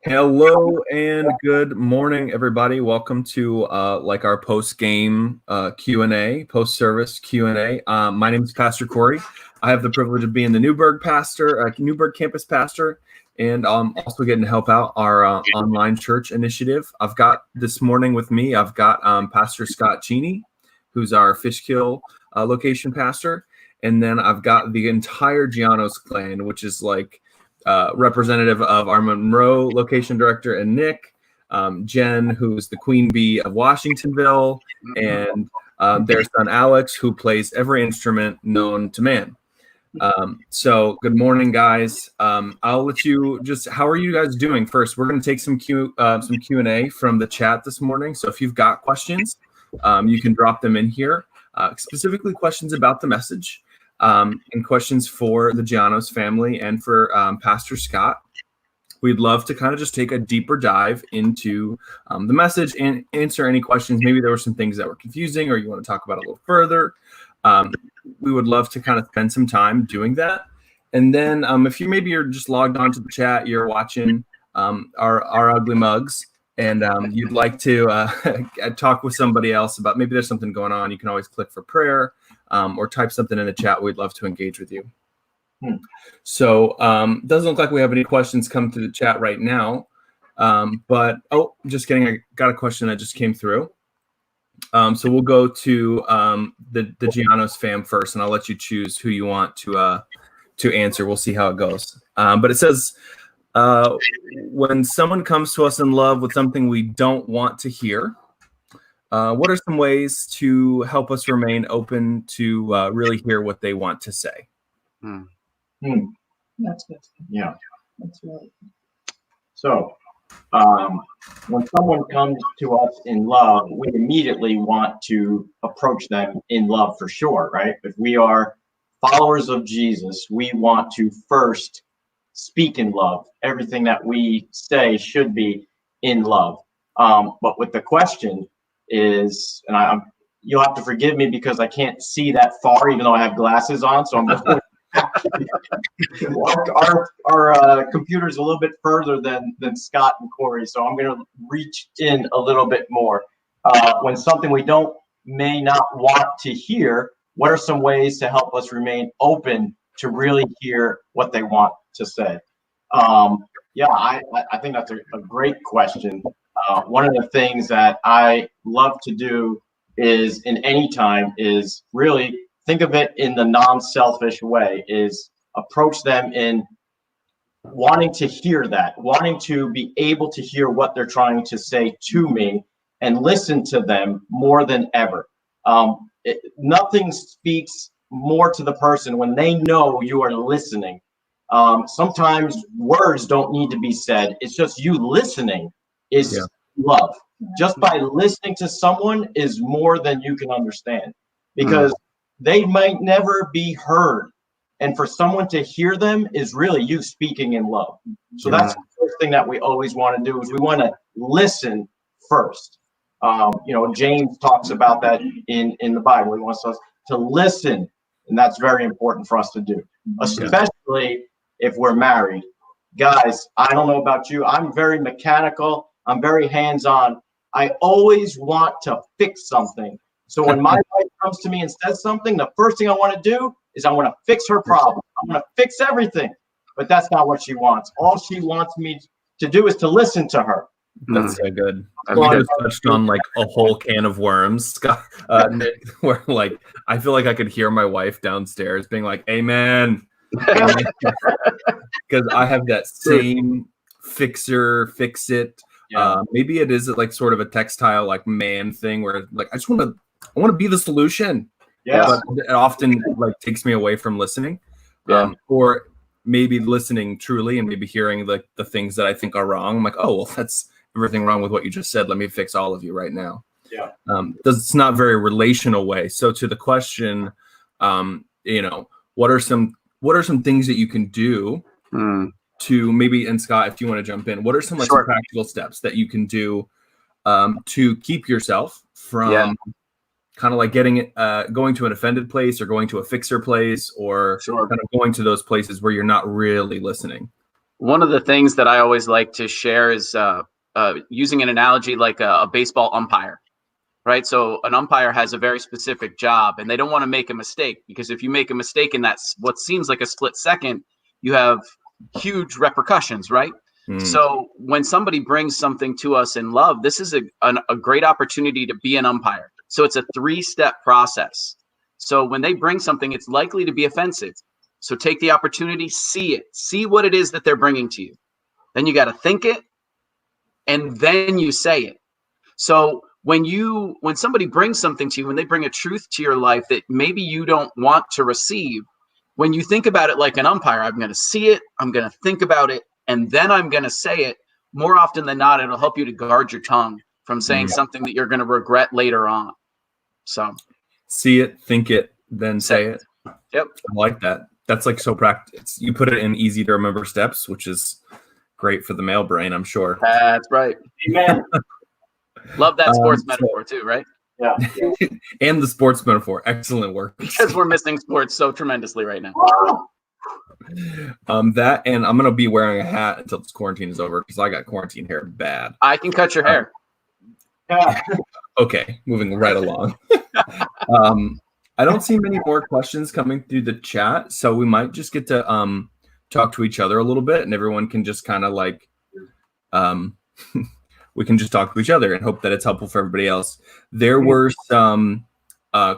Hello and good morning, everybody. Welcome to our post-game Q&A, post-service Q&A. My name is Pastor Corey. I have the privilege of being the Newburgh campus pastor, and also getting to help out our online church initiative. I've got this morning with me, I've got Pastor Scott Cheney, who's our Fishkill location pastor, and then I've got the entire Giannos clan, which is like representative of our Monroe location director and Nick, Jen, who's the queen bee of Washingtonville, and their son Alex, who plays every instrument known to man. So good morning, guys. I'll let you how are you guys doing first? We're going to take some Q&A from the chat this morning. So if you've got questions, you can drop them in here, specifically questions about the message. And questions for the Giannos family and for Pastor Scott. We'd love to kind of just take a deeper dive into the message and answer any questions. Maybe there were some things that were confusing or you want to talk about a little further. We would love to kind of spend some time doing that. And then if you're just logged onto the chat, you're watching our ugly mugs, and you'd like to talk with somebody else about maybe there's something going on, you can always click for prayer. Or type something in the chat. We'd love to engage with you. So doesn't look like we have any questions come through the chat right now. But just kidding. I got a question that just came through. So we'll go to the Giannos fam first, and I'll let you choose who you want to answer. We'll see how it goes. But it says, when someone comes to us in love with something we don't want to hear, what are some ways to help us remain open to really hear what they want to say? That's good. Yeah, that's right. So, when someone comes to us in love, we immediately want to approach them in love for sure, right? If we are followers of Jesus, we want to first speak in love. Everything that we say should be in love. But with the question is, and you'll have to forgive me because I can't see that far, even though I have glasses on. So I'm going our computer's a little bit further than Scott and Corey, so I'm going to reach in a little bit more. When something we may not want to hear, what are some ways to help us remain open to really hear what they want to say? I think that's a great question. One of the things that I love to do is in any time is really think of it in the non-selfish way, is approach them in wanting to hear that, wanting to be able to hear what they're trying to say to me and listen to them more than ever. Nothing speaks more to the person when they know you are listening. Sometimes words don't need to be said. It's just you listening is love. Just by listening to someone is more than you can understand, because they might never be heard. And for someone to hear them is really you speaking in love. So that's the first thing that we always want to do, is we want to listen first. James talks about that in the Bible. He wants us to listen, and that's very important for us to do, especially if we're married. Guys, I don't know about you. I'm very mechanical. I'm very hands-on. I always want to fix something. So when my wife comes to me and says something, the first thing I want to do is I want to fix her problem. I want to fix everything. But that's not what she wants. All she wants me to do is to listen to her. That's so good. You guys touched on like a whole can of worms, Scott. Where like I feel like I could hear my wife downstairs being like, "Amen," because I have that same fix it. Maybe it is like sort of a textile like man thing where like I want to be the solution. But it often like takes me away from listening. Or maybe listening truly and maybe hearing like the things that I think are wrong. I'm like, oh well, that's everything wrong with what you just said. Let me fix all of you right now. It's not very relational way. So to the question, what are some things that you can do to maybe, and Scott, if you want to jump in, what are some some practical steps that you can do to keep yourself from kind of like going to an offended place or going to a fixer place, or Sure. kind of going to those places where you're not really listening? One of the things that I always like to share is using an analogy like a baseball umpire, right? So an umpire has a very specific job, and they don't want to make a mistake, because if you make a mistake in that what seems like a split second, you have huge repercussions, right? So when somebody brings something to us in love, this is a great opportunity to be an umpire. So it's a 3-step process. So when they bring something, it's likely to be offensive. So take the opportunity, see it, see what it is that they're bringing to you. Then you got to think it, and then you say it. So when somebody brings something to you, when they bring a truth to your life that maybe you don't want to receive, when you think about it like an umpire, I'm going to see it, I'm going to think about it, and then I'm going to say it. More often than not, it'll help you to guard your tongue from saying something that you're going to regret later on. So see it, think it, then say it. Yep. I like that. That's like so practical. You put it in easy to remember steps, which is great for the male brain, I'm sure. That's right. Amen. Love that sports metaphor too, right? Yeah. And the sports metaphor. Excellent work. Because we're missing sports so tremendously right now. That, and I'm gonna be wearing a hat until this quarantine is over, because I got quarantine hair bad. I can cut your hair. Okay, moving right along. I don't see many more questions coming through the chat, so we might just get to talk to each other a little bit, and everyone can just kind of like we can just talk to each other and hope that it's helpful for everybody else. There were some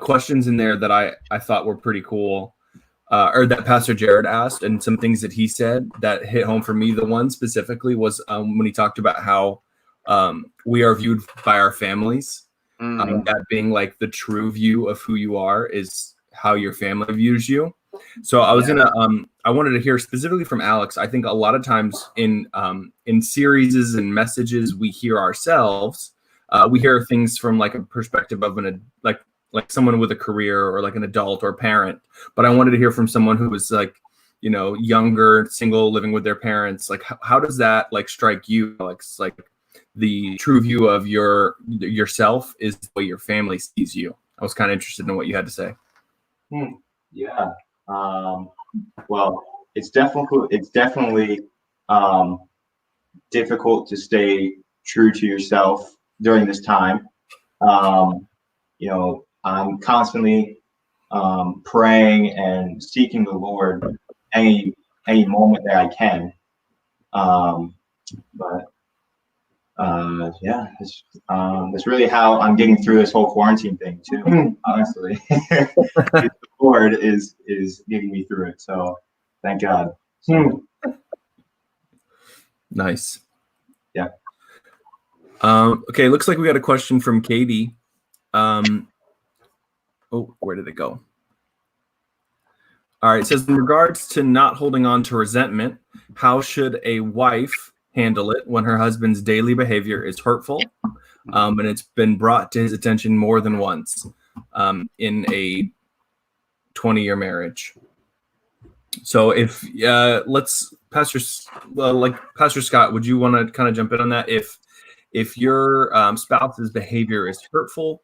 questions in there that I thought were pretty cool, or that Pastor Jared asked, and some things that he said that hit home for me. The one specifically was when he talked about how we are viewed by our families. That being like the true view of who you are is how your family views you. So I was I wanted to hear specifically from Alex. I think a lot of times in series and messages we hear ourselves, we hear things from like a perspective of like someone with a career or like an adult or parent. But I wanted to hear from someone who was like, you know, younger, single, living with their parents. Like how does that like strike you, Alex? Like the true view of yourself is the way your family sees you. I was kind of interested in what you had to say. Yeah. Well, it's definitely difficult to stay true to yourself during this time. You know, I'm constantly praying and seeking the Lord any moment that I can. But yeah, that's really how I'm getting through this whole quarantine thing too. Honestly, the Lord is getting me through it. So thank God. Nice. Yeah. Okay, looks like we got a question from Katie. Oh, where did it go? All right, it says, in regards to not holding on to resentment, how should a wife handle it when her husband's daily behavior is hurtful, and it's been brought to his attention more than once in a 20-year marriage? So if Pastor Scott, would you want to kind of jump in on that? If your spouse's behavior is hurtful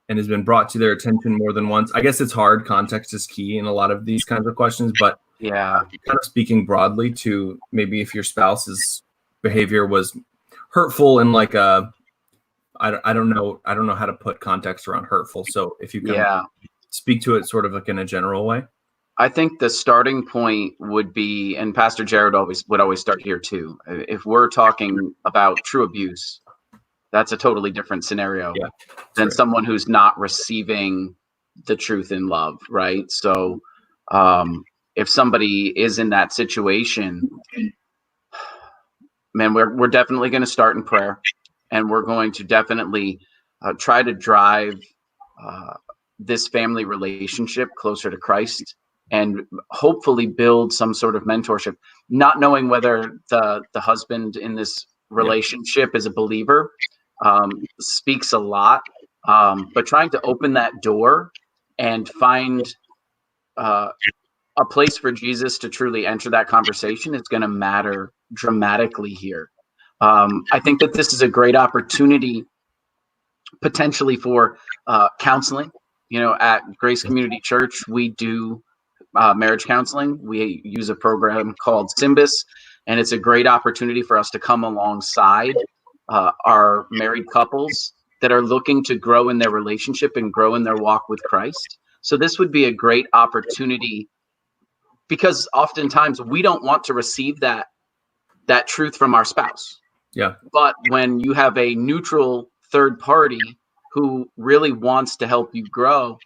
and has been brought to their attention more than once, I guess it's hard. Context is key in a lot of these kinds of questions, but yeah, kind of speaking broadly to maybe if your spouse's behavior was hurtful and like I don't know how to put context around hurtful. So if you can speak to it sort of like in a general way. I think the starting point would be, and Pastor Jared would always start here too. If we're talking about true abuse, that's a totally different scenario than someone who's not receiving the truth in love, right? So if somebody is in that situation, man, we're definitely going to start in prayer, and we're going to definitely try to drive this family relationship closer to Christ, and hopefully build some sort of mentorship, not knowing whether the husband in this relationship is a believer, speaks a lot, but trying to open that door and find a place for Jesus to truly enter that conversation is going to matter dramatically here. I think that this is a great opportunity potentially for counseling. At Grace Community Church, we do marriage counseling. We use a program called Symbis, and it's a great opportunity for us to come alongside our married couples that are looking to grow in their relationship and grow in their walk with Christ. So this would be a great opportunity, because oftentimes we don't want to receive that truth from our spouse. Yeah. But when you have a neutral third party who really wants to help you grow,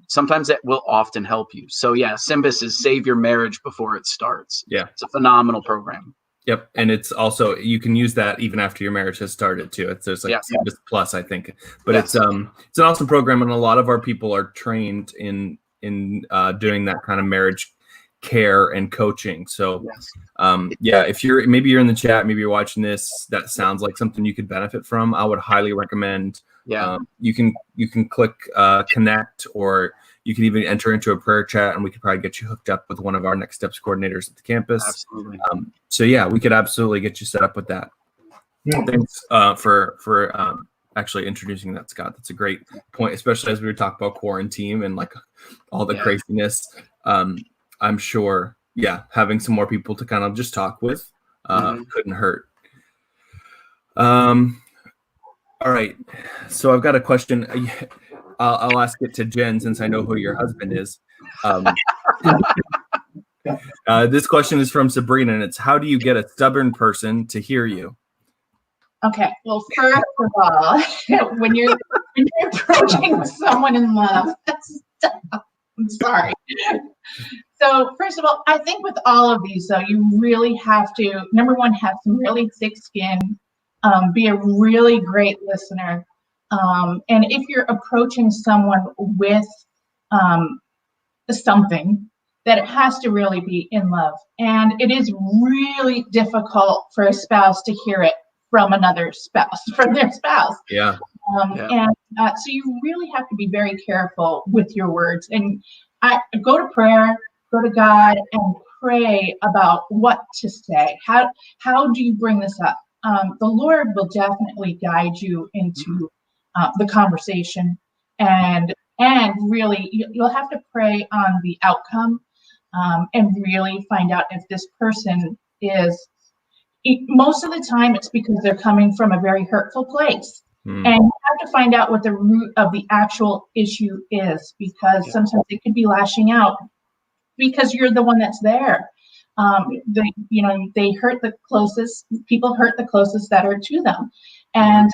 sometimes it will often help you. So yeah, Symbis is Save Your Marriage Before It Starts. Yeah. It's a phenomenal program. Yep. And it's also, you can use that even after your marriage has started too. There's like Symbis Plus, I think, but it's an awesome program. And a lot of our people are trained in doing that kind of marriage care and coaching. So if maybe you're in the chat, maybe you're watching this, that sounds like something you could benefit from, I would highly recommend. You can click connect, or you can even enter into a prayer chat, and we could probably get you hooked up with one of our Next Steps coordinators at the campus. Absolutely. So yeah, we could absolutely get you set up with that. Thanks for actually introducing that, Scott. That's a great point, especially as we were talking about QuaranTeam and like all the craziness. I'm sure, having some more people to kind of just talk with couldn't hurt. All right, so I've got a question. I'll ask it to Jen, since I know who your husband is. This question is from Sabrina, and it's, how do you get a stubborn person to hear you? Okay, well, first of all, when you're approaching someone in love, I'm sorry. So first of all, I think with all of these, though, you really have to, number one, have some really thick skin, be a really great listener. And if you're approaching someone with something, that it has to really be in love. And it is really difficult for a spouse to hear it from another spouse, from their spouse. And so you really have to be very careful with your words. And I go to prayer, go to God, and pray about what to say. How do you bring this up? The Lord will definitely guide you into the conversation, and really you'll have to pray on the outcome, and really find out if this person is. Most of the time, it's because they're coming from a very hurtful place. And you have to find out what the root of the actual issue is, because sometimes they could be lashing out because you're the one that's there. They hurt the closest, people hurt the closest that are to them. And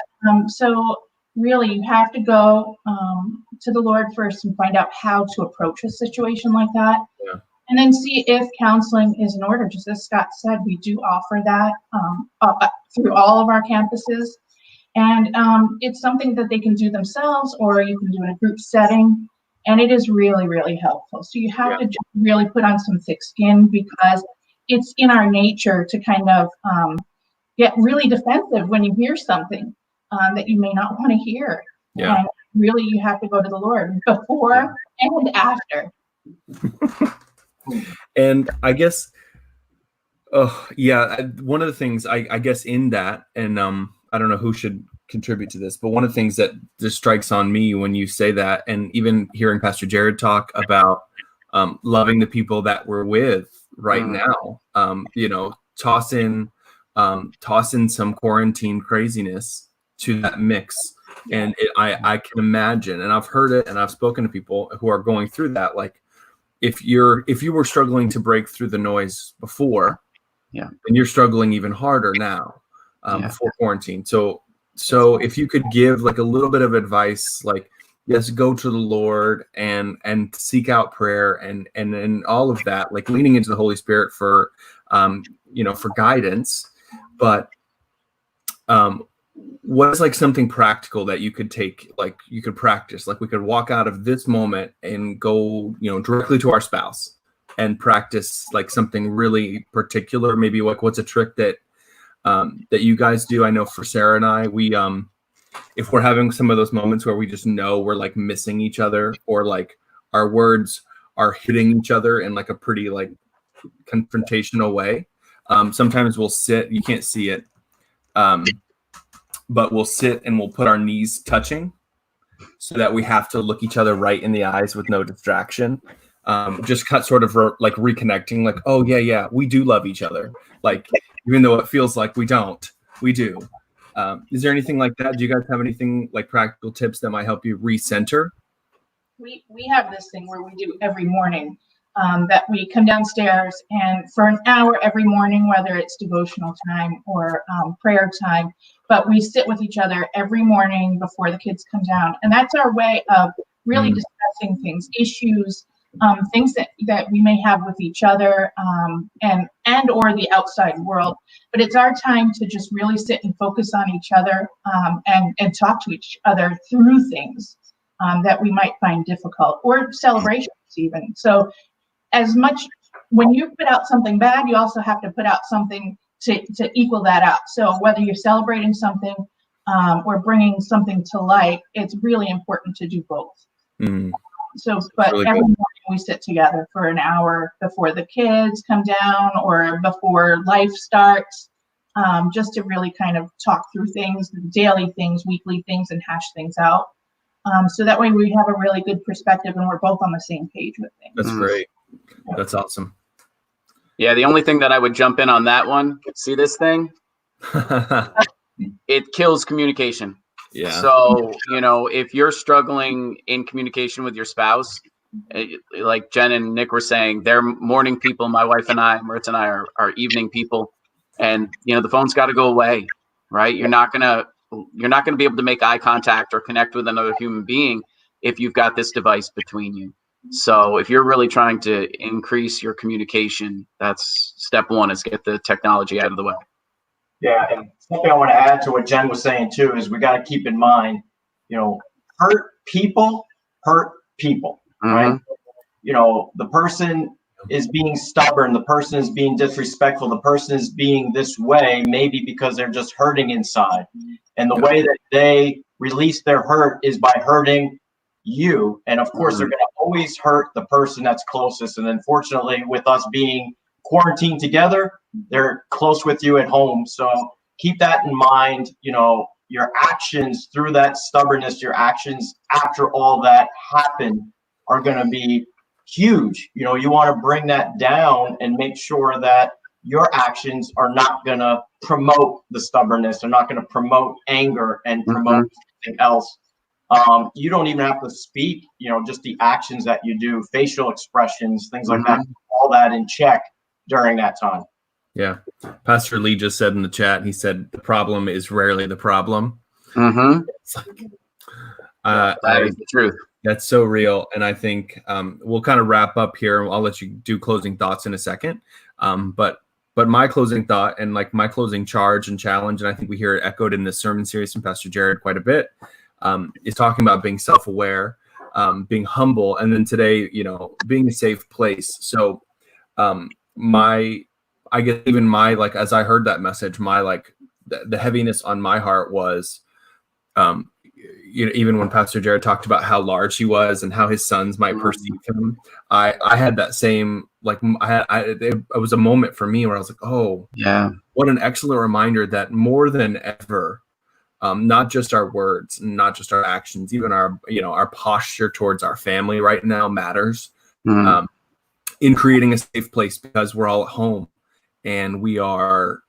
so really you have to go to the Lord first and find out how to approach a situation like that. And then see if counseling is in order. Just as Scott said, we do offer that through all of our campuses. And it's something that they can do themselves, or you can do in a group setting. And it is really, really helpful. So you have to just really put on some thick skin, because it's in our nature to kind of get really defensive when you hear something that you may not want to hear. And really, you have to go to the Lord before and after. And I guess, one of the things I guess in that, and I don't know who should contribute to this, but one of the things that just strikes on me when you say that, and even hearing Pastor Jared talk about loving the people that we're with right now, toss in some quarantine craziness to that mix. And I can imagine, and I've heard it, and I've spoken to people who are going through that, like, if you were struggling to break through the noise before, and you're struggling even harder now before quarantine. So if you could give like a little bit of advice, like, yes, go to the Lord and seek out prayer and all of that, like leaning into the Holy Spirit for for guidance, but what is like something practical that you could take, like you could practice, like we could walk out of this moment and go, directly to our spouse and practice like something really particular, maybe like what's a trick that you guys do? I know for Sarah and I, we, if we're having some of those moments where we just know we're like missing each other, or like our words are hitting each other in like a pretty like confrontational way. Sometimes we'll sit, you can't see it. but we'll sit and we'll put our knees touching so that we have to look each other right in the eyes with no distraction. Just sort of like reconnecting, like, oh yeah, we do love each other. Like, even though it feels like we don't, we do. Is there anything like that? Do you guys have anything like practical tips that might help you recenter? We have this thing where we do every morning, that we come downstairs and for an hour every morning, whether it's devotional time or prayer time, but we sit with each other every morning before the kids come down. And that's our way of really discussing things, issues, things that we may have with each other, and or the outside world. But it's our time to just really sit and focus on each other, and talk to each other through things that we might find difficult, or celebrations even. So as much, when you put out something bad, you also have to put out something to equal that out. So whether you're celebrating something or bringing something to light, it's really important to do both. So, but really every morning we sit together for an hour before the kids come down or before life starts, just to really kind of talk through things, daily things, weekly things, and hash things out. So that way we have a really good perspective and we're both on the same page with things. That's great. That's awesome. Yeah, the only thing that I would jump in on that one, see this thing? It kills communication. Yeah. So, if you're struggling in communication with your spouse, like Jen and Nick were saying, they're morning people. My wife and I, Maritza and I, are evening people. And, the phone's got to go away, right? You're not going to be able to make eye contact or connect with another human being if you've got this device between you. So if you're really trying to increase your communication, that's step one, is get the technology out of the way. Yeah, and something I want to add to what Jen was saying too is we got to keep in mind, hurt people, right? The person is being stubborn, the person is being disrespectful, the person is being this way, maybe because they're just hurting inside. And the way that they release their hurt is by hurting you. And of course, they're going to always hurt the person that's closest. And unfortunately, with us being quarantined together, they're close with you at home. So keep that in mind. Your actions through that stubbornness, your actions after all that happened are going to be huge. You want to bring that down and make sure that your actions are not going to promote the stubbornness. They're not going to promote anger and promote something else. You don't even have to speak, just the actions that you do, facial expressions, things like that, all that in check during that time. Yeah. Pastor Lee just said in the chat, he said, the problem is rarely the problem. It's like, that is the truth. That's so real. And I think we'll kind of wrap up here. I'll let you do closing thoughts in a second. But my closing thought and like my closing charge and challenge, and I think we hear it echoed in this sermon series from Pastor Jared quite a bit, is talking about being self-aware, being humble, and then today, being a safe place. So I guess even like, as I heard that message, the heaviness on my heart was, even when Pastor Jared talked about how large he was and how his sons might perceive him, I had that same, it was a moment for me where I was like, oh yeah, what an excellent reminder that more than ever, not just our words, not just our actions, even our posture towards our family right now matters, in creating a safe place, because we're all at home and we are,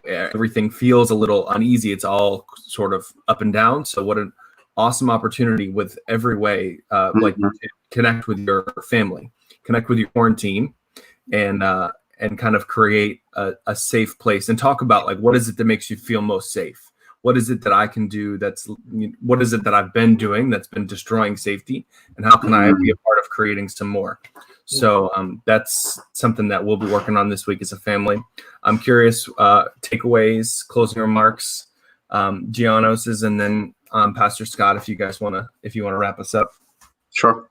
everything feels a little uneasy. It's all sort of up and down. So what an awesome opportunity with every way, like to connect with your family, connect with your quarantine, and kind of create a safe place and talk about like, what is it that makes you feel most safe? What is it that I can do what is it that I've been doing that's been destroying safety? And how can I be a part of creating some more? So that's something that we'll be working on this week as a family. I'm curious, takeaways, closing remarks, Giannos's, and then Pastor Scott, if you want to wrap us up. Sure.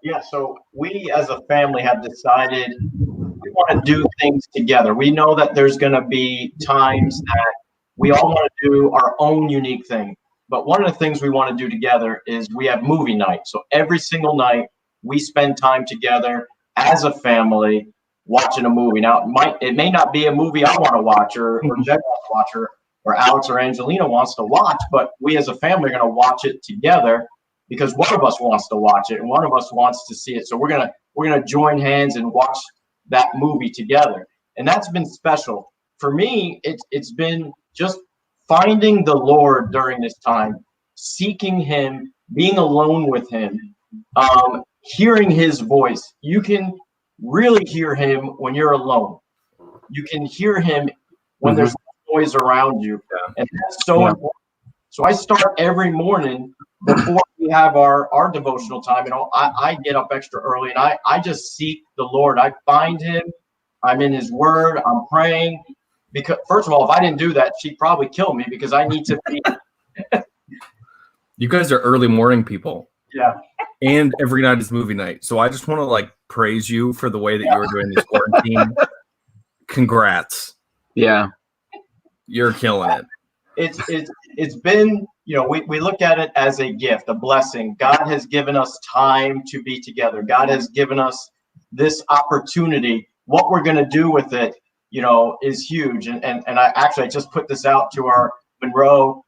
Yeah. So we as a family have decided we want to do things together. We know that there's going to be times that we all want to do our own unique thing. But one of the things we want to do together is we have movie night. So every single night we spend time together as a family watching a movie. Now it may not be a movie I want to watch or Jen wants to watch, or or Alex or Angelina wants to watch, but we as a family are going to watch it together because one of us wants to watch it and one of us wants to see it. So we're gonna join hands and watch that movie together, and that's been special for me. It's been just finding the Lord during this time, seeking Him, being alone with Him, hearing His voice. You can really hear Him when you're alone. You can hear Him when there's noise around you, and that's so important. So I start every morning before we have our devotional time. You know, I get up extra early and I just seek the Lord. I find Him. I'm in His Word. I'm praying. Because first of all, if I didn't do that, she'd probably kill me because I need to be. You guys are early morning people. Yeah. And every night is movie night. So I just want to like praise you for the way that you're doing this quarantine. Congrats. Yeah. You're killing it. It's been, you know, we look at it as a gift, a blessing. God has given us time to be together. God has given us this opportunity. What we're going to do with it, you know, is huge. And I just put this out to our Monroe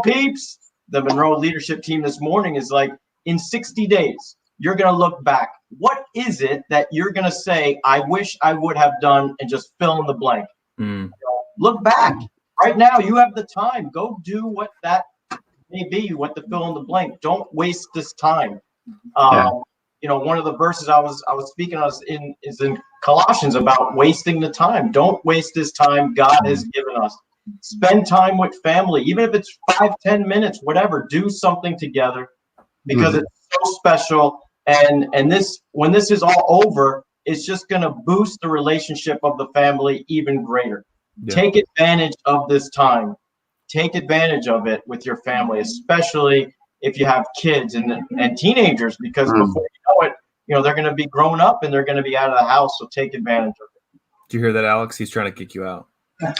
peeps. The Monroe leadership team this morning is like, in 60 days, you're going to look back. What is it that you're going to say, I wish I would have done, and just fill in the blank? You know, look back. Right now, you have the time. Go do what that may be, what the fill in the blank. Don't waste this time. You know, one of the verses I was speaking of is in Colossians about wasting the time. Don't waste this time God has given us. Spend time with family, even if it's 5-10 minutes, whatever. Do something together because it's so special. And this, when this is all over, it's just going to boost the relationship of the family even greater. Yeah. Take advantage of this time. Take advantage of it with your family, especially if you have kids and teenagers, because before you know it, you know, they're going to be grown up and they're going to be out of the house. So take advantage of it. Do you hear that, Alex? He's trying to kick you out. I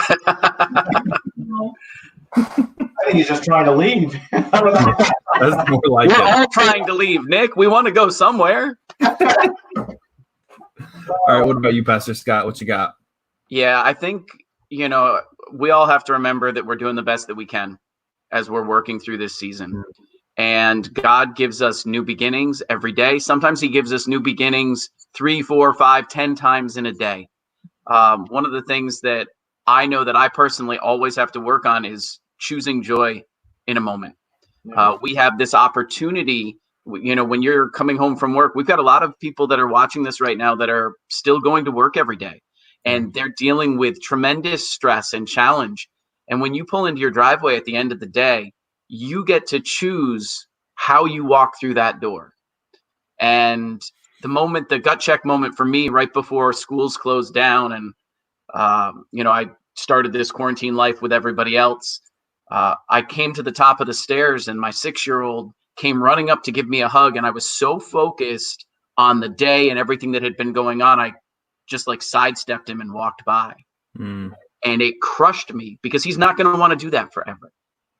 think he's just trying to leave. That's more like We're all trying to leave, Nick. We want to go somewhere. All right. What about you, Pastor Scott? What you got? Yeah, I think, you know, we all have to remember that we're doing the best that we can as we're working through this season. And God gives us new beginnings every day. Sometimes He gives us new beginnings 3, 4, 5, 10 times in a day. One of the things that I know that I personally always have to work on is choosing joy in a moment. We have this opportunity, you know, when you're coming home from work, we've got a lot of people that are watching this right now that are still going to work every day, and they're dealing with tremendous stress and challenge. And when you pull into your driveway at the end of the day, you get to choose how you walk through that door. And the gut check moment for me right before schools closed down and, you know, I started this quarantine life with everybody else. I came to the top of the stairs and my 6-year-old came running up to give me a hug. And I was so focused on the day and everything that had been going on, I just like sidestepped him and walked by. And it crushed me because he's not going to want to do that forever.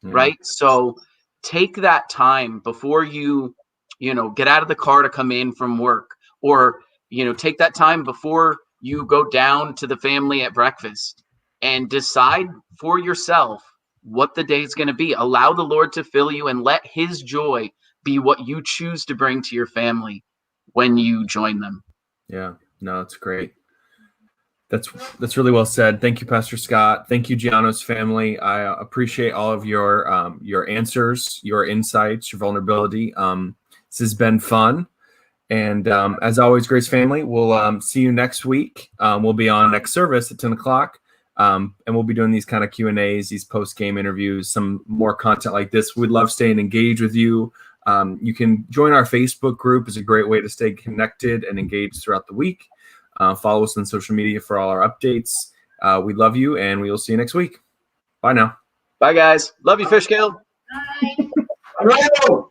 Right. So take that time before you know, get out of the car to come in from work, or, you know, take that time before you go down to the family at breakfast and decide for yourself what the day is going to be. Allow the Lord to fill you and let His joy be what you choose to bring to your family when you join them. Yeah, no, that's great. That's really well said. Thank you, Pastor Scott. Thank you, Gianno's family. I appreciate all of your answers, your insights, your vulnerability. This has been fun. And as always, Grace family, we'll see you next week. We'll be on next service at 10 o'clock. And we'll be doing these kind of Q&As, these post-game interviews, some more content like this. We'd love staying engaged with you. You can join our Facebook group. It's a great way to stay connected and engaged throughout the week. Follow us on social media for all our updates. We love you, and we will see you next week. Bye now. Bye, guys. Love you, Fishkill. Bye.